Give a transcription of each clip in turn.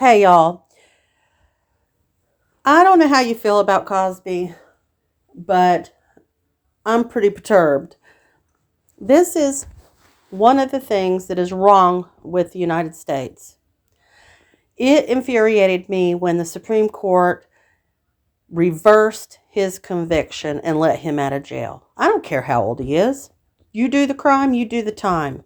Hey, y'all. I don't know how you feel about Cosby, but I'm pretty perturbed. This is one of the things that is wrong with the United States. It infuriated me when the Supreme Court reversed his conviction and let him out of jail. I don't care how old he is. You do the crime, you do the time.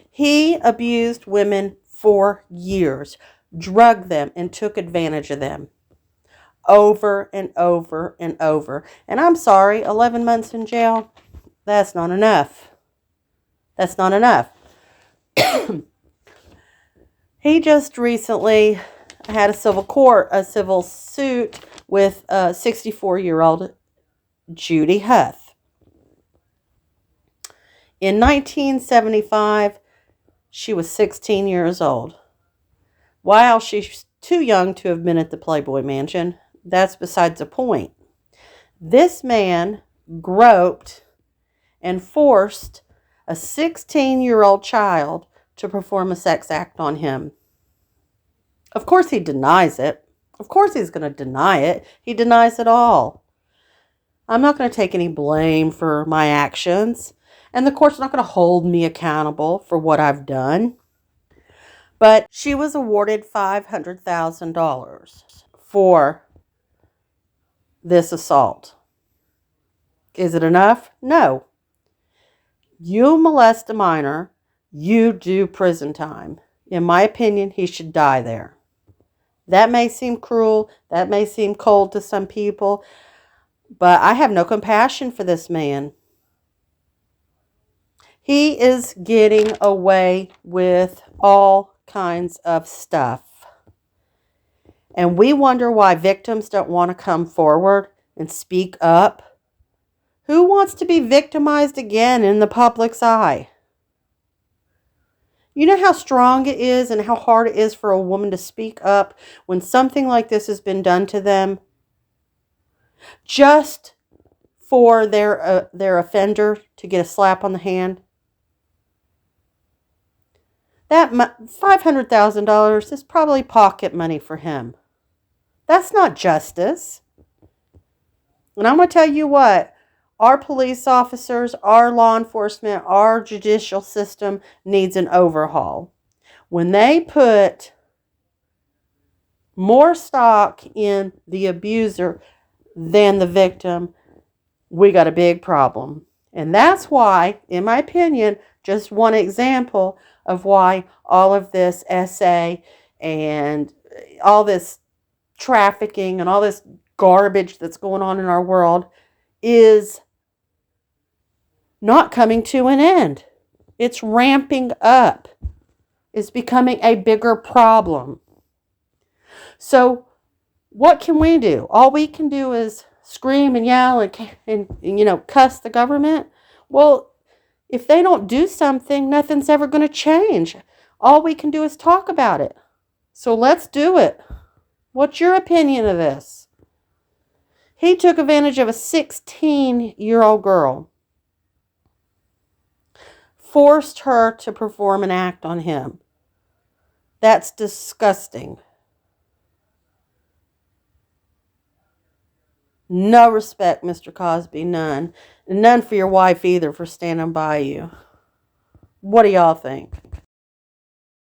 He abused women for years, drugged them, and took advantage of them. Over and over and over. And I'm sorry, 11 months in jail, that's not enough. That's not enough. He just recently had a civil suit with 64-year-old Judy Huth. In 1975, she was 16 years old. While she's too young to have been at the Playboy Mansion, that's besides the point. This man groped and forced a 16-year-old child to perform a sex act on him. Of course he denies it. Of course he's going to deny it. He denies it all. I'm not going to take any blame for my actions, and the court's not going to hold me accountable for what I've done. But she was awarded $500,000 for this assault. Is it enough? No. You molest a minor, you do prison time. In my opinion, he should die there. That may seem cruel, that may seem cold to some people, but I have no compassion for this man. He is getting away with all kinds of stuff. And we wonder why victims don't want to come forward and speak up. Who wants to be victimized again in the public's eye? You know how strong it is and how hard it is for a woman to speak up when something like this has been done to them? Just for their offender to get a slap on the hand? That $500,000 is probably pocket money for him. That's not justice. And I'm going to tell you what, our police officers, our law enforcement, our judicial system needs an overhaul. When they put more stock in the abuser than the victim, we got a big problem. And that's why, in my opinion, just one example of why all of this SA and all this trafficking and all this garbage that's going on in our world is not coming to an end. It's ramping up. It's becoming a bigger problem. So what can we do? All we can do is scream and yell and cuss the government. Well, if they don't do something, nothing's ever going to change. All we can do is talk about it. So let's do it. What's your opinion of this? He took advantage of a 16-year-old girl. Forced her to perform an act on him. That's disgusting. No respect, Mr. Cosby, none. And none for your wife either for standing by you. What do y'all think?